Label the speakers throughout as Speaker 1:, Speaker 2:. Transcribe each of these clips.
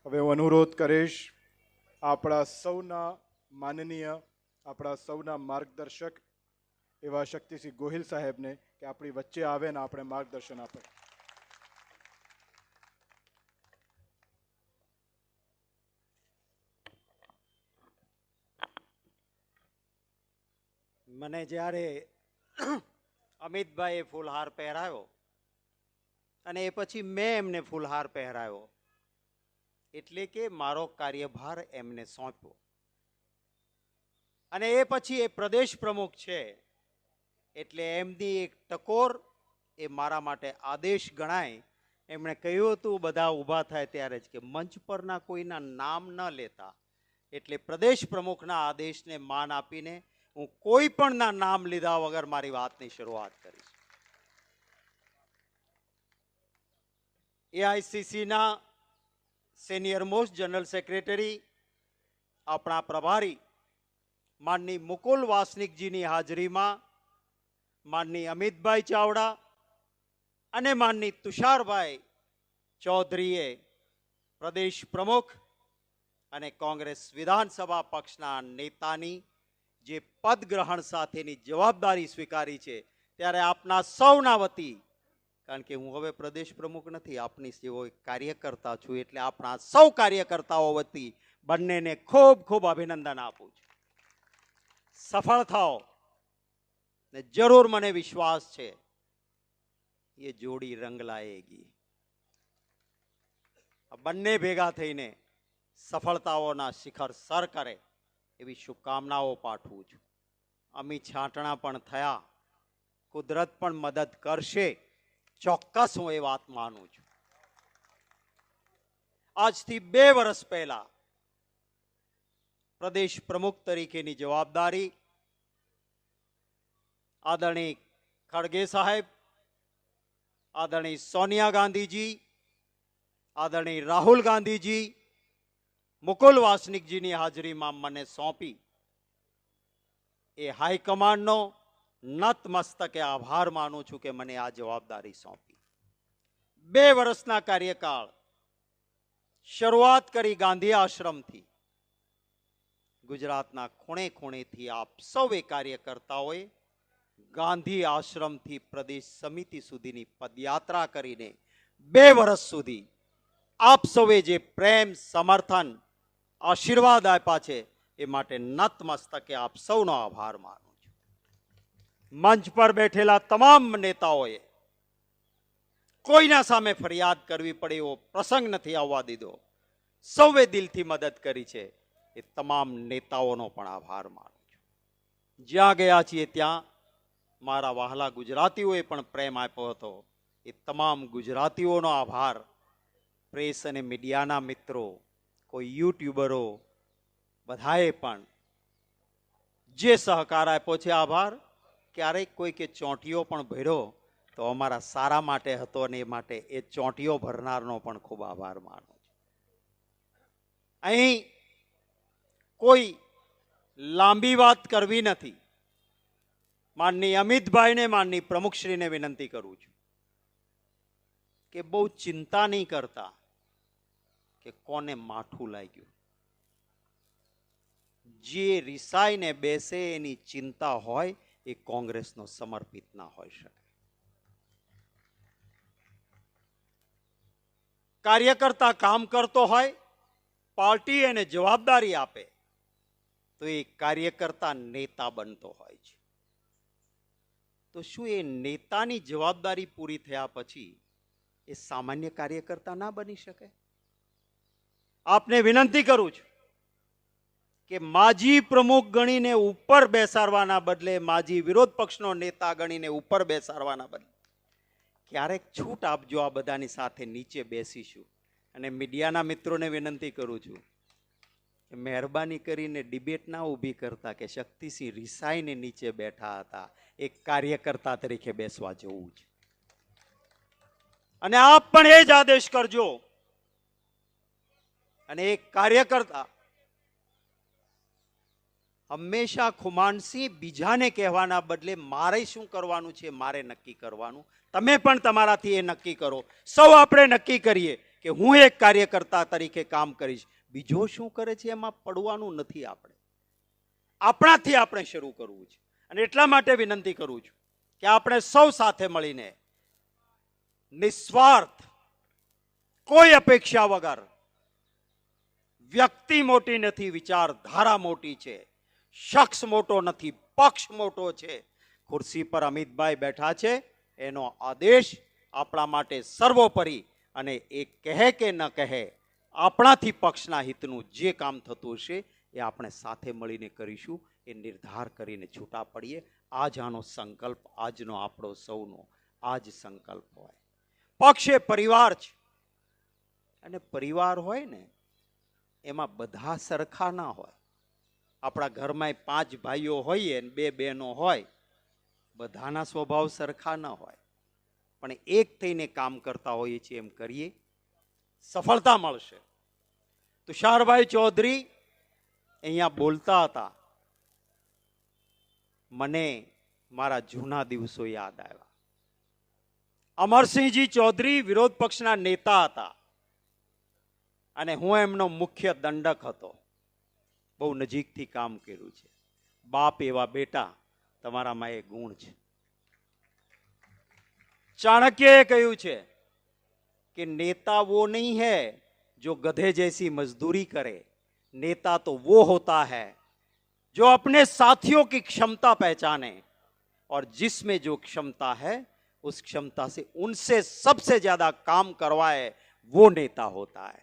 Speaker 1: હવે હું અનુરોધ કરીશ આપણા સૌના માનનીય, આપણા સૌના માર્ગદર્શક એવા શક્તિસિંહ ગોહિલ સાહેબને કે આપણી વચ્ચે આવે ને આપણે માર્ગદર્શન આપે.
Speaker 2: મને જ્યારે અમિતભાઈએ ફૂલહાર પહેરાવ્યો અને એ પછી મેં એમને ફૂલહાર પહેરાવ્યો, એટલે કે મારો કાર્યભાર એમને સોંપ્યો. અને એ પછી એ પ્રદેશ પ્રમુખ છે એટલે એમની એક ટકોર એ મારા માટે આદેશ ગણાય. એમણે કહ્યું હતું બધા ઊભા થાય ત્યારે જ કે મંચ પરના કોઈના નામ ન લેતા, એટલે પ્રદેશ પ્રમુખના આદેશને માન આપીને હું કોઈ પણના નામ લીધા વગર મારી વાતની શરૂઆત કરીશ. એઆઈસીસીના સિનિયર મોસ્ટ જનરલ સેક્રેટરી આપણા પ્રભારી માનની મુકુલ વાસનિકજીની હાજરીમાં માનની અમિતભાઈ ચાવડા અને માનની તુષારભાઈ ચૌધરીએ પ્રદેશ પ્રમુખ અને કોંગ્રેસ વિધાનસભા પક્ષના નેતાની જે પદગ્રહણ સાથેની જવાબદારી સ્વીકારી છે, ત્યારે આપના સૌના વતી, કારણ કે હું હવે પ્રદેશ પ્રમુખ નથી, આપની જેવો કાર્યકર્તા છું, એટલે આપણા સૌ કાર્યકર્તાઓ વતી બંનેને ખૂબ ખૂબ અભિનંદન આપું છું. સફળ થાઓ ને જરૂર મને વિશ્વાસ છે એ જોડી રંગ લાએગી. બંને ભેગા થઈને સફળતાઓના શિખર સર કરે એવી શુભકામનાઓ પાઠવું છું. અમી છાંટણા પણ થયા, કુદરત પણ મદદ કરશે, ચોક્કસ હું એ વાત માનું છું. આજથી 2 વર્ષ પહેલા પ્રદેશ પ્રમુખ તરીકેની જવાબદારી આદરણીય ખડગે સાહેબ, આદરણીય સોનિયા ગાંધીજી, આદરણીય રાહુલ ગાંધીજી, મુકુલ વાસનિકજીની હાજરીમાં મને સોંપી. એ હાઈકમાન્ડનો નતમસ્તકે આભાર માનું છું કે મને આ જવાબદારી સોંપી. 2 વર્ષના કાર્યકાળ, શરૂઆત કરી ગાંધી આશ્રમથી, ગુજરાતના ખૂણે ખૂણેથી આપ સૌએ કાર્યકર્તાઓએ ગાંધી આશ્રમથી પ્રદેશ સમિતિ સુધીની પદયાત્રા કરીને 2 વર્ષ સુધી આપ સૌએ જે પ્રેમ, સમર્થન, આશીર્વાદ આપ્યા છે એ માટે નતમસ્તકે આપ સૌનો આભાર માનું છું. મંચ પર બેઠેલા તમામ નેતાઓએ કોઈના સામે ફરિયાદ કરવી પડે એવો પ્રસંગ નથી આવવા દીધો. સૌએ દિલથી મદદ કરી છે, એ તમામ નેતાઓનો પણ આભાર માનું છું. જ્યાં ગયા છીએ ત્યાં મારા વહાલા ગુજરાતીઓએ પણ પ્રેમ આપ્યો હતો, એ તમામ ગુજરાતીઓનો આભાર. પ્રેસ અને મીડિયાના મિત્રો, કોઈ યુટ્યુબરો, બધાએ પણ જે સહકાર આપ્યો છે, આભાર. ક્યારેક કોઈ કે ચોંટીઓ પણ ભર્યો તો અમારા સારા માટે હતો, અને એ માટે એ ચોંટીઓ ભરનારનો પણ ખૂબ આભાર માનું છું. અહીં કોઈ લાંબી વાત કરવી નથી. માનની અમિતભાઈને, માનની પ્રમુખશ્રીને વિનંતી કરું છું કે બહુ ચિંતા નહીં કરતા કે કોને માઠું લાગ્યું. જે રિસાઈને બેસે એની ચિંતા હોય એ કોંગ્રેસનો સમર્પિત ના હોઈ શકે. કાર્યકર્તા કામ કરતો હોય, પાર્ટી એને જવાબદારી આપે તો એ કાર્યકર્તા નેતા બનતો હોય છે. તો શું એ નેતાની જવાબદારી પૂરી થયા પછી એ સામાન્ય કાર્યકર્તા ના બની શકે? આપને વિનંતી કરું છું કે માજી પ્રમુખ ગણીને ઉપર બેસાડવાના બદલે, માજી વિરોધ પક્ષનો નેતા ગણીને ઉપર બેસાડવાના બદલે ક્યારેક છૂટ આપજો. આ બધાની સાથે નીચે બેસીશું. અને મીડિયાના મિત્રોને વિનંતી કરું છું કે મહેરબાની કરીને ડિબેટ ના ઊભી કરતા કે શક્તિસિંહ રિસાઈને નીચે બેઠા હતા, એક કાર્યકર્તા તરીકે બેસવા જવું છે. અને આપ પણ એ જ આદેશ કરજો. અને એક કાર્યકર્તા હંમેશા ખુમાનસિંહ બીજાને કહેવાના બદલે મારે શું કરવાનું છે મારે નક્કી કરવાનું. તમે પણ તમારાથી એ નક્કી કરો. સૌ આપણે નક્કી કરીએ કે હું એક કાર્યકર્તા તરીકે કામ કરીશ, બીજો શું કરે છે એમાં પડવાનું નથી. આપણે આપણાથી આપણે શરૂ કરવું છે. અને એટલા માટે વિનંતી કરું છું કે આપણે સૌ સાથે મળીને નિસ્વાર્થ, કોઈ અપેક્ષા વગર, વ્યક્તિ મોટી નથી, વિચારધારા મોટી છે, શખ્સ મોટો નથી, પક્ષ મોટો છે. ખુરશી પર અમિતભાઈ બેઠા છે, એનો આદેશ આપણા માટે સર્વોપરી, અને એ કહે કે ન કહે, આપણાથી પક્ષના હિતનું જે કામ થતું હશે એ આપણે સાથે મળીને કરીશું. એ નિર્ધાર કરીને છૂટા પડીએ. આજ આનો સંકલ્પ, આજનો આપણો સૌનો આ જ સંકલ્પ હોય. પક્ષ એ પરિવાર છે, અને પરિવાર હોય ને એમાં બધા સરખા ના હોય. આપણા ઘરમાં 5 ભાઈઓ હોઈએ ને 2 બહેનો હોય, બધાના સ્વભાવ સરખા ના હોય, પણ એક થઈને કામ કરતા હોઈએ છીએ, એમ કરીએ, સફળતા મળશે. તુષારભાઈ ચૌધરી અહીંયા બોલતા હતા, મને મારા જૂના દિવસો યાદ આવ્યા. અમરસિંહજી ચૌધરી વિરોધ પક્ષના નેતા હતા, અને હું એમનો મુખ્ય દંડક હતો. બહુ નજીકથી કામ કર્યું છે. બાપ એવા બેટા, તમારામાં એ ગુણ છે. ચાણક્યએ કહ્યું છે कि नेता वो नहीं है जो गधे जैसी मजदूरी करे, नेता तो वो होता है जो अपने साथियों की क्षमता पहचाने और जिसमें जो क्षमता है उस क्षमता से उनसे सबसे ज्यादा काम करवाए, वो नेता होता है.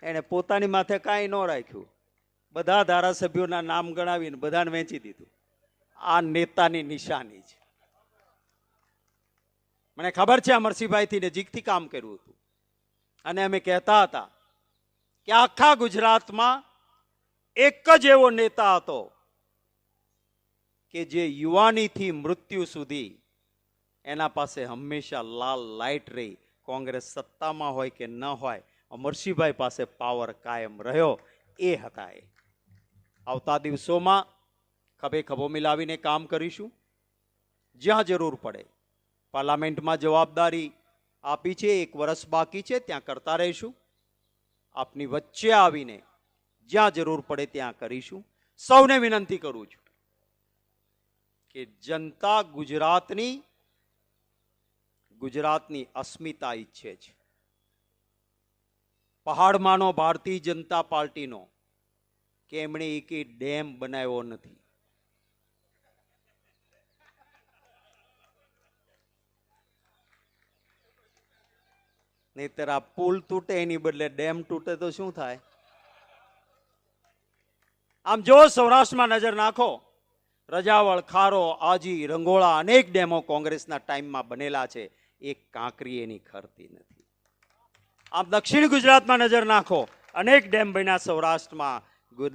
Speaker 2: એને પોતાની માથે કાંઈ ન રાખ્યું, બધા ધારાસભ્યોના નામ ગણાવીને બધાને વેચી દીધું. આ નેતાની નિશાની છે. મને ખબર છે, અમરસિંહભાઈથી નજીકથી કામ કર્યું હતું, અને અમે કહેતા હતા કે આખા ગુજરાતમાં એક જ એવો નેતા હતો કે જે યુવાનીથી મૃત્યુ સુધી એના પાસે હંમેશા લાલ લાઈટ રહી. કોંગ્રેસ સત્તામાં હોય કે ન હોય, અમરસિંહભાઈ પાસે પાવર કાયમ રહ્યો. એ હતા એ. આવતા દિવસોમાં ખભે ખભો મિલાવીને કામ કરીશું. જ્યાં જરૂર પડે, પાર્લામેન્ટમાં જવાબદારી આપી છે, 1 વર્ષ બાકી છે, ત્યાં કરતા રહીશું. આપની વચ્ચે આવીને જ્યાં જરૂર પડે ત્યાં કરીશું. સૌને વિનંતી કરું છું કે જનતા ગુજરાતની અસ્મિતા ઈચ્છે છે. પહાડમાંનો ભારતીય જનતા પાર્ટીનો કે એમણે એક ડેમ બનાવ્યો નથી. નહીતર આ પુલ તૂટે એની બદલે ડેમ તૂટે તો શું થાય? આમ જો સૌરાષ્ટ્રમાં નજર નાખો, રજાવળ, ખારો, આજી, રંગોળા, અનેક ડેમો કોંગ્રેસના ટાઈમમાં બનેલા છે. એક કાંકરી એની ખરતી નથી. આમ દક્ષિણ ગુજરાતમાં નજર નાખો, અનેક ડેમ બન્યા સૌરાષ્ટ્રમાં,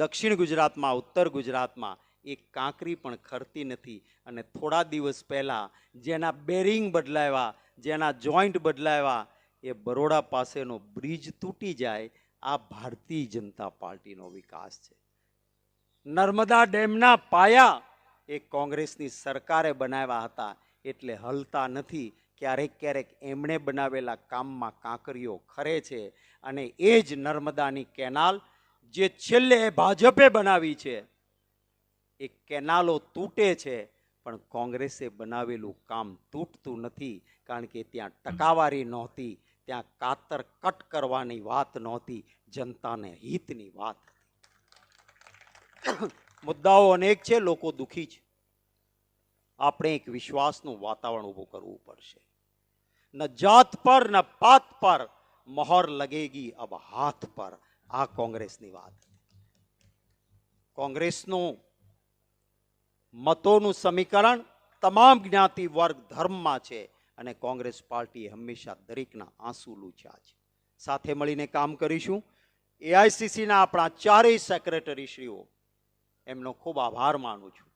Speaker 2: દક્ષિણ ગુજરાતમાં, ઉત્તર ગુજરાતમાં, એક કાંકરી પણ ખરતી નથી. અને થોડા દિવસ પહેલા જેના બેરિંગ બદલાવ્યા, જેના જોઈન્ટ બદલાવ્યા, એ બરોડા પાસેનો બ્રિજ તૂટી જાય, આ ભારતીય જનતા પાર્ટીનો વિકાસ છે. નર્મદા ડેમના પાયા એ કોંગ્રેસની સરકારે બનાવ્યા હતા, એટલે હલતા નથી. ક્યારેક ક્યારેક એમણે બનાવેલા કામમાં કાંકરીઓ ખરે છે. અને એ જ નર્મદાની કેનાલ જે છેલ્લે ભાજપે બનાવી છે, એ કેનાલો તૂટે છે, પણ કોંગ્રેસે બનાવેલું કામ તૂટતું નથી. કારણ કે ત્યાં ટકાવારી નહોતી, ત્યાં કાતર કટ કરવાની વાત નહોતી, જનતાને હિતની વાત હતી. મુદ્દાઓ અનેક છે, લોકો દુઃખી છે. આપણે એક વિશ્વાસનું વાતાવરણ ઊભું કરવું પડશે. ન જાત પર ન પાત પર મોહર લગેગી અબ હાથ પર. આ કોંગ્રેસની વાત. કોંગ્રેસનું મતોનું સમીકરણ તમામ જ્ઞાતિ વર્ગ ધર્મમાં છે, અને કોંગ્રેસ પાર્ટીએ હંમેશા દરેકના આંસુ લૂછ્યા છે. સાથે મળીને કામ કરીશું. એઆઈસીસીના આપણા 4 સેક્રેટરીશ્રીઓ, એમનો ખૂબ આભાર માનું છું.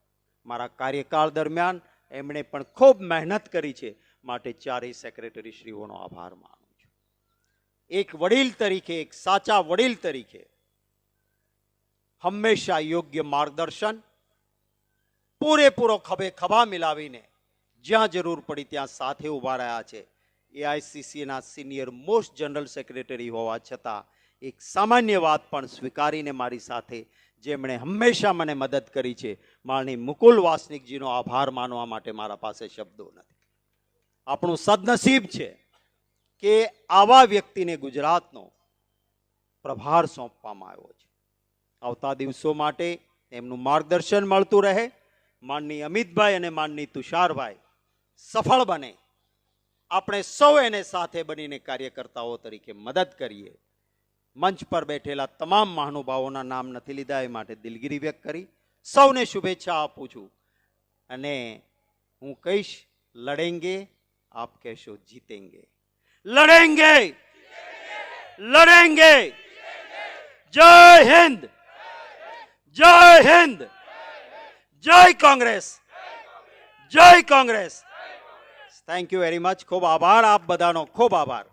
Speaker 2: મારા કાર્યકાળ દરમિયાન એમણે પણ ખૂબ મહેનત કરી છે, માટે 4 સેક્રેટરીશ્રીઓનો આભાર માનું છું. એક વડીલ તરીકે, એક સાચા વડીલ તરીકે હંમેશા યોગ્ય માર્ગદર્શન, પૂરેપૂરો ખભે ખભા મિલાવીને જ્યાં જરૂર પડી ત્યાં સાથે ઊભા રહ્યા છે. એઆઈસીસીના સિનિયર મોસ્ટ જનરલ સેક્રેટરી હોવા છતાં એક સામાન્ય વાત પણ સ્વીકારીને મારી સાથે જેમણે હંમેશા મને મદદ કરી છે, માનની મુકુલ વાસનિકજીનો આભાર માનવા માટે મારા પાસે શબ્દો નથી. આપણું સદનસીબ છે કે આવા વ્યક્તિને ગુજરાતનો પ્રભાર સોંપવામાં આવ્યો છે. આવતા દિવસો માટે એમનું માર્ગદર્શન મળતું રહે. માનની અમિતભાઈ અને માનની તુષારભાઈ સફળ બને, આપણે સૌ એને સાથે બનીને કાર્યકર્તાઓ તરીકે મદદ કરીએ. મંચ પર બેઠેલા તમામ મહાનુભાવોના નામ નથી લીધા એ માટે દિલગીરી વ્યક્ત કરી સૌને શુભેચ્છા આપું છું. અને હું કહીશ, લડેંગે, આપ કહેશો જીતેંગે. લડેંગે, લડેંગે. જય હિન્દ, જય હિન્દ, જય કોંગ્રેસ, જય Congress. Thank you very much. ખૂબ આભાર, આપ બધાનો ખૂબ આભાર.